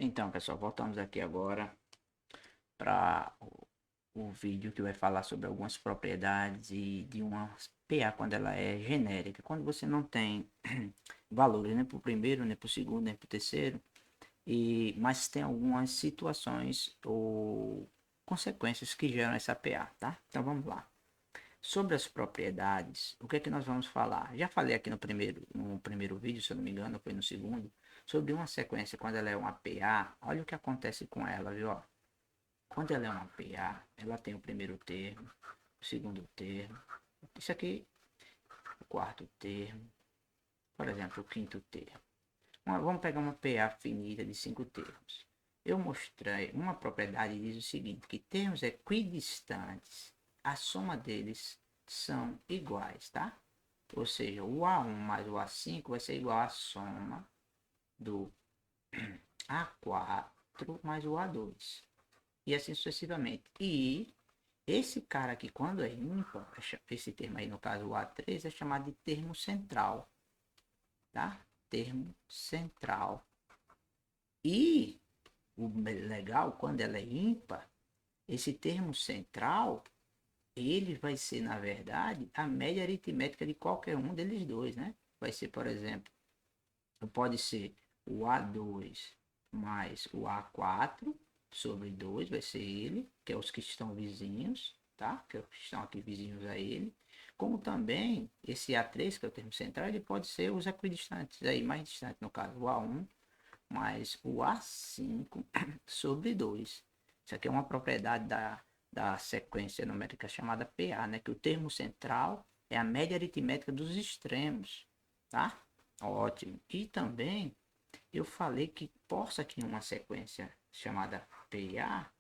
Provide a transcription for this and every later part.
Então, pessoal, voltamos aqui agora para o vídeo que vai falar sobre algumas propriedades e de uma PA quando ela é genérica. Quando você não tem valores nem para o primeiro, nem para o segundo, nem para o terceiro, mas tem algumas situações ou consequências que geram essa PA, tá? Então vamos lá. Sobre as propriedades, o que é que nós vamos falar? Já falei aqui no primeiro vídeo, se eu não me engano, foi no segundo, sobre uma sequência quando ela é uma PA. Olha o que acontece com ela, viu? Ó, quando ela é uma PA, ela tem o primeiro termo, o segundo termo, isso aqui, o quarto termo, por exemplo, o quinto termo. Vamos pegar uma PA finita de 5 termos. Eu mostrei uma propriedade que diz o seguinte, que termos equidistantes, a soma deles são iguais, tá? Ou seja, o A1 mais o A5 vai ser igual à soma do A4 mais o A2. E assim sucessivamente. E esse cara aqui, quando é ímpar, esse termo aí, no caso o A3, é chamado de termo central, tá? Termo central. E o legal, quando ela é ímpar, esse termo central, ele vai ser, na verdade, a média aritmética de qualquer um deles dois, né? Vai ser, por exemplo, pode ser o A2 mais o A4 sobre 2, vai ser ele, que é os que estão vizinhos, tá? Que estão aqui vizinhos a ele. Como também esse A3, que é o termo central, ele pode ser os equidistantes, aí mais distantes, no caso o A1 mais o A5 sobre 2. Isso aqui é uma propriedade da sequência numérica chamada PA, né? Que o termo central é a média aritmética dos extremos, tá? Ótimo. E também eu falei que possa aqui uma sequência chamada PA,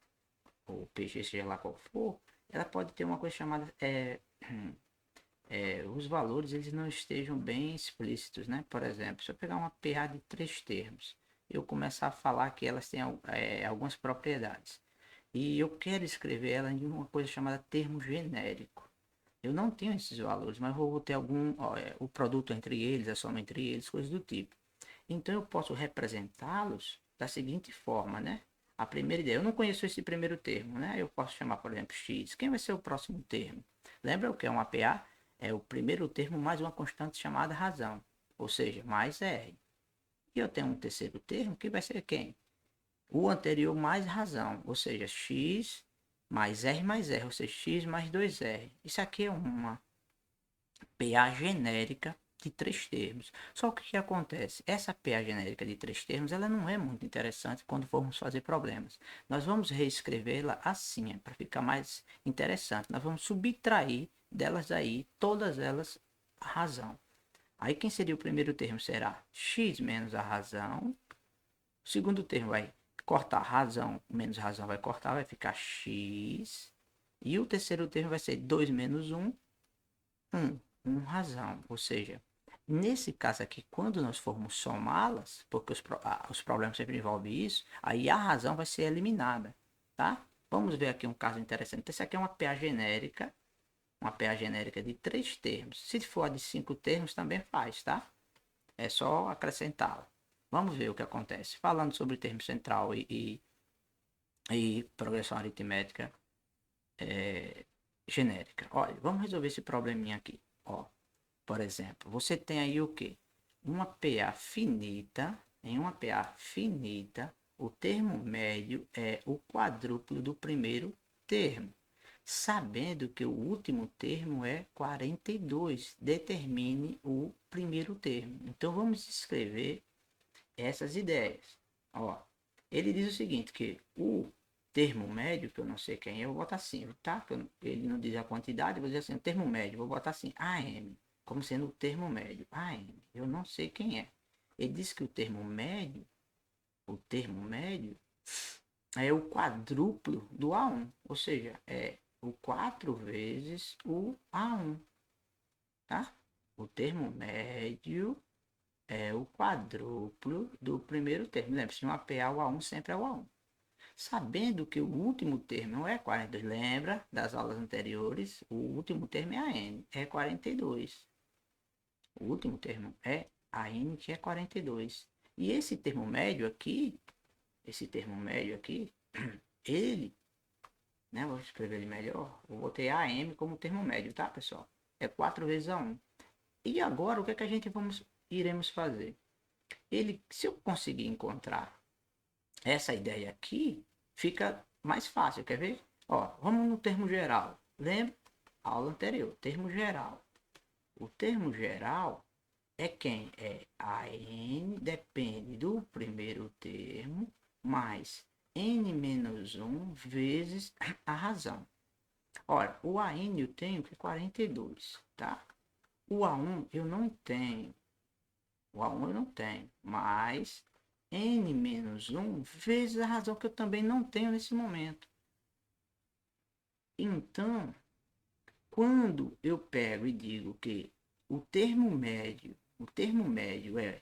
ou PG, seja lá qual for, ela pode ter uma coisa chamada os valores eles não estejam bem explícitos, né? Por exemplo, se eu pegar uma PA de 3 termos, eu começar a falar que elas têm algumas propriedades e eu quero escrever ela em uma coisa chamada termo genérico. Eu não tenho esses valores, mas vou ter o produto entre eles, a soma entre eles, coisas do tipo. Então eu posso representá-los da seguinte forma, né? A primeira ideia, eu não conheço esse primeiro termo, né? Eu posso chamar, por exemplo, x. Quem vai ser o próximo termo? Lembra o que é um APA? É o primeiro termo mais uma constante chamada razão, ou seja, mais r. E eu tenho um terceiro termo que vai ser quem? O anterior mais razão, ou seja, x mais r, ou seja, x mais 2r. Isso aqui é uma PA genérica de 3 termos. Só que o que acontece? Essa PA genérica de 3 termos, ela não é muito interessante quando formos fazer problemas. Nós vamos reescrevê-la assim, para ficar mais interessante. Nós vamos subtrair delas aí, todas elas, a razão. Aí quem seria o primeiro termo? Será x menos a razão. O segundo termo vai cortar razão, menos razão vai cortar, vai ficar x. E o terceiro termo vai ser 2 menos 1, 1. Razão. Ou seja, nesse caso aqui, quando nós formos somá-las, porque os problemas sempre envolvem isso, aí a razão vai ser eliminada, tá? Vamos ver aqui um caso interessante. Esse aqui é uma PA genérica de 3 termos. Se for a de 5 termos, também faz, tá? É só acrescentá-la. Vamos ver o que acontece. Falando sobre termo central e progressão aritmética genérica. Olha, vamos resolver esse probleminha aqui. Ó, por exemplo, você tem aí o que? Uma PA finita. Em uma PA finita, o termo médio é o quadrúplo do primeiro termo. Sabendo que o último termo é 42, determine o primeiro termo. Então vamos escrever essas ideias. Ó, ele diz o seguinte, que o termo médio, que eu não sei quem é, eu vou botar assim, tá? Ele não diz a quantidade, eu vou dizer assim, o termo médio, vou botar assim, AM, como sendo o termo médio. AM, eu não sei quem é. Ele diz que o termo médio é o quadruplo do A1, ou seja, é o 4 vezes o A1, tá? O termo médio é o quadruplo do primeiro termo. Lembre-se, um APA, o A1 sempre é o A1. Sabendo que o último termo é 42, lembra das aulas anteriores? O último termo é a N, é 42. O último termo é a N, que é 42. E esse termo médio aqui, esse termo médio aqui, ele, né, vou escrever ele melhor, eu botei AM como termo médio, tá, pessoal? É 4 vezes A1. E agora, o que é que a gente iremos fazer? Se eu conseguir encontrar essa ideia aqui, fica mais fácil, quer ver? Ó, vamos no termo geral. Lembra? Aula anterior, termo geral. O termo geral é quem? É a n depende do primeiro termo mais n menos 1 vezes a razão. Ora, o AN eu tenho que é 42, tá? O A1 eu não tenho. O A1 eu não tenho, mas n menos 1 vezes a razão que eu também não tenho nesse momento. Então, quando eu pego e digo que o termo médio é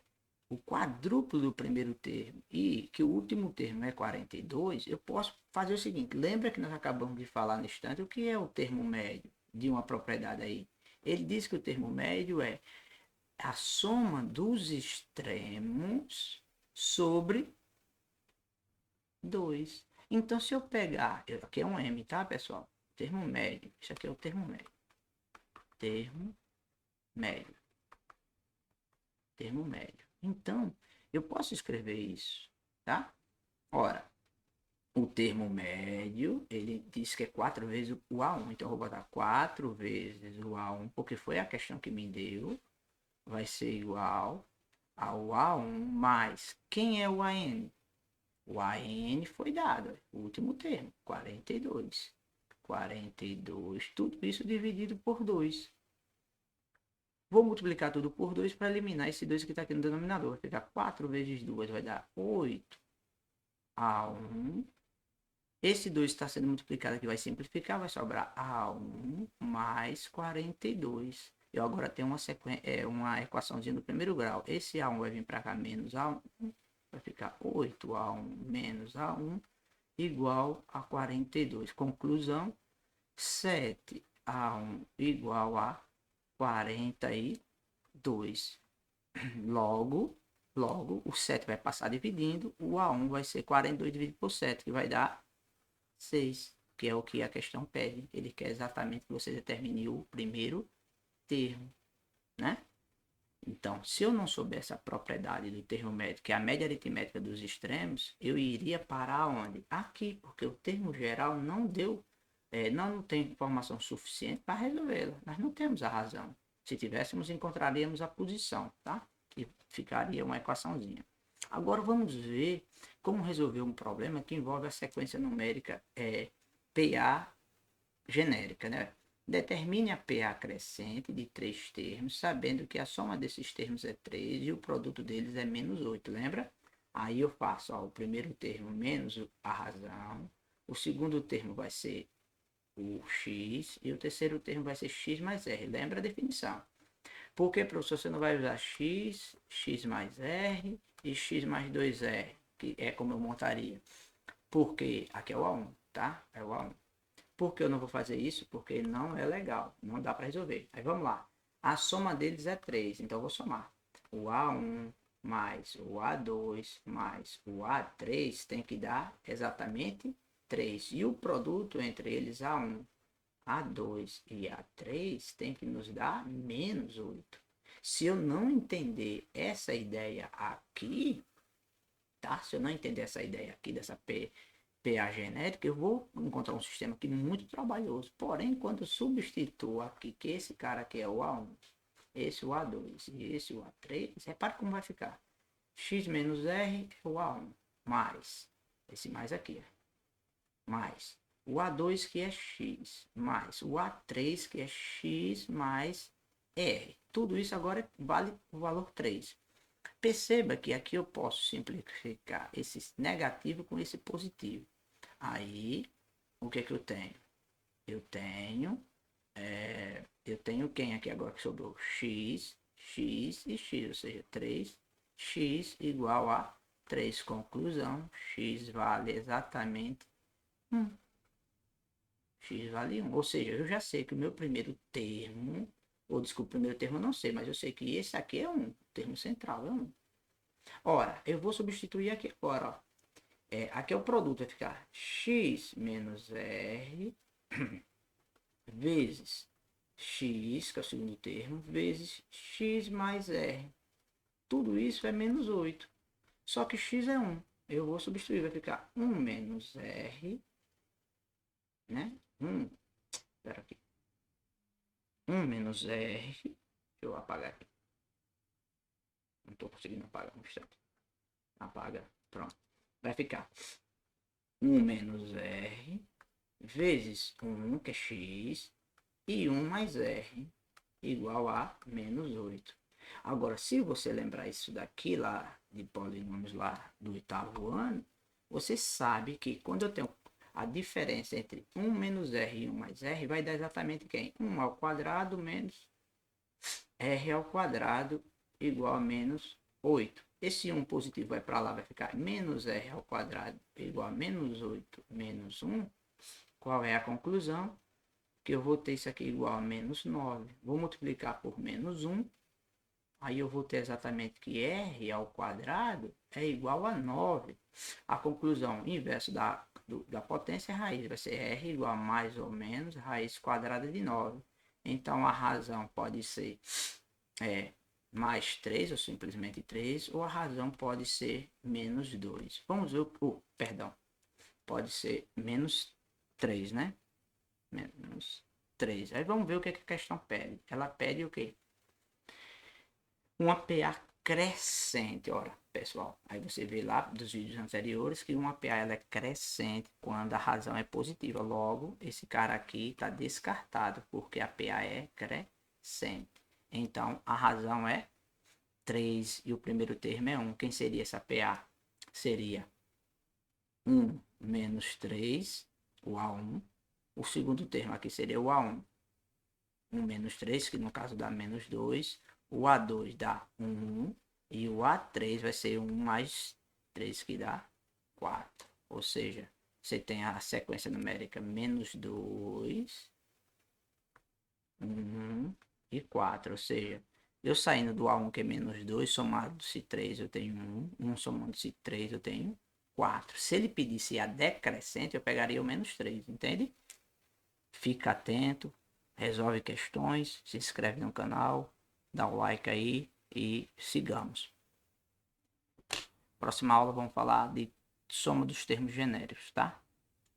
o quadruplo do primeiro termo e que o último termo é 42, eu posso fazer o seguinte, lembra que nós acabamos de falar no instante o que é o termo médio de uma propriedade aí? Ele diz que o termo médio é a soma dos extremos sobre 2. Então, se eu pegar, aqui é um M, tá, pessoal? Termo médio, isso aqui é o termo médio. Termo médio. Termo médio. Então, eu posso escrever isso, tá? Ora, o termo médio, ele diz que é 4 vezes o A1. Então, eu vou botar 4 vezes o A1, porque foi a questão que me deu. Vai ser igual ao A1 mais. Quem é o AN? O AN foi dado, o último termo, 42. 42, tudo isso dividido por 2. Vou multiplicar tudo por 2 para eliminar esse 2 que está aqui no denominador. Vai ficar 4 vezes 2, vai dar 8 a 1. Esse 2 está sendo multiplicado aqui, vai simplificar, vai sobrar A1 mais 42. Eu agora tenho uma equaçãozinha do primeiro grau. Esse A1 vai vir para cá, menos A1. Vai ficar 8A1 menos A1 igual a 42. Conclusão, 7A1 igual a 42. Logo, o 7 vai passar dividindo, o A1 vai ser 42 dividido por 7, que vai dar 6, que é o que a questão pede. Ele quer exatamente que você determine o primeiro termo, né? Então, se eu não soubesse a propriedade do termo médio, que é a média aritmética dos extremos, eu iria parar onde? Aqui, porque o termo geral não deu, não tem informação suficiente para resolvê-la. Nós não temos a razão. Se tivéssemos, encontraríamos a posição, tá? E ficaria uma equaçãozinha. Agora vamos ver como resolver um problema que envolve a sequência numérica PA genérica, né? Determine a PA crescente de 3 termos, sabendo que a soma desses termos é 3 e o produto deles é menos 8, lembra? Aí eu faço o primeiro termo menos a razão, o segundo termo vai ser o x e o terceiro termo vai ser x mais r. Lembra a definição? Por que, professor, você não vai usar x, x mais r e x mais 2r, que é como eu montaria? Porque aqui é o A1, tá? É o A1. Por que eu não vou fazer isso? Porque não é legal, não dá para resolver. Aí vamos lá. A soma deles é 3, então eu vou somar. O A1 mais o A2 mais o A3 tem que dar exatamente 3. E o produto entre eles, A1, A2 e A3, tem que nos dar menos 8. Se eu não entender essa ideia aqui, tá? Se eu não entender essa ideia aqui dessa PA genética, eu vou encontrar um sistema aqui muito trabalhoso. Porém, quando eu substituo aqui, que esse cara aqui é o A1, esse o A2 e esse o A3, repare como vai ficar. X menos R é o A1, mais, esse mais aqui, mais o A2 que é X, mais o A3 que é X mais R. Tudo isso agora vale o valor 3. Perceba que aqui eu posso simplificar esse negativo com esse positivo. Aí, o que é que eu tenho? Eu tenho quem aqui agora que sobrou? X, X e X, ou seja, 3x igual a 3. Conclusão, X vale exatamente 1. X vale 1. Ou seja, eu já sei que o meu primeiro termo, ou desculpa, o primeiro termo eu não sei, mas eu sei que esse aqui é 1. O termo central é 1. Ora, eu vou substituir aqui agora, ó. Aqui é o produto, vai ficar x menos r vezes x, que é o segundo termo, vezes x mais r. Tudo isso é menos 8. Só que x é 1. Eu vou substituir, vai ficar 1 menos r, né? 1, espera aqui. 1 menos r, deixa eu apagar aqui. Não estou conseguindo apagar um instante. Apaga, pronto. Vai ficar 1 menos r vezes 1, que é x, e 1 mais r, igual a menos 8. Agora, se você lembrar isso daqui lá, de polinômios lá do 8º ano, você sabe que quando eu tenho a diferença entre 1 menos r e 1 mais r, vai dar exatamente quem? 1 ao quadrado menos r ao quadrado igual a menos 8. Esse 1 positivo vai para lá, vai ficar menos r ao quadrado igual a menos 8 menos 1. Qual é a conclusão? Que eu vou ter isso aqui igual a menos 9. Vou multiplicar por menos 1. Aí eu vou ter exatamente que r ao quadrado é igual a 9. A conclusão inversa da potência é raiz. Vai ser r igual a mais ou menos raiz quadrada de 9. Então a razão pode ser mais 3 ou simplesmente 3. Ou a razão pode ser menos 2. Vamos ver perdão. Pode ser menos 3, né? Menos 3. Aí vamos ver o que a questão pede. Ela pede o quê? Uma PA crescente, olha, pessoal. Aí você vê lá dos vídeos anteriores que uma PA ela é crescente quando a razão é positiva. Logo, esse cara aqui está descartado porque a PA é crescente. Então, a razão é 3 e o primeiro termo é 1. Quem seria essa PA? Seria 1 menos 3, o A1. O segundo termo aqui seria o A1. 1 menos 3, que no caso dá menos 2. O A2 dá 1. E o A3 vai ser 1 mais 3, que dá 4. Ou seja, você tem a sequência numérica menos 2, 1 e 4. Ou seja, eu saindo do A1, que é menos 2, somado-se 3, eu tenho 1. 1 somando-se 3, eu tenho 4. Se ele pedisse a decrescente, eu pegaria o menos 3, entende? Fica atento, resolve questões, se inscreve no canal, dá o like aí e sigamos. Próxima aula vamos falar de soma dos termos genéricos, tá?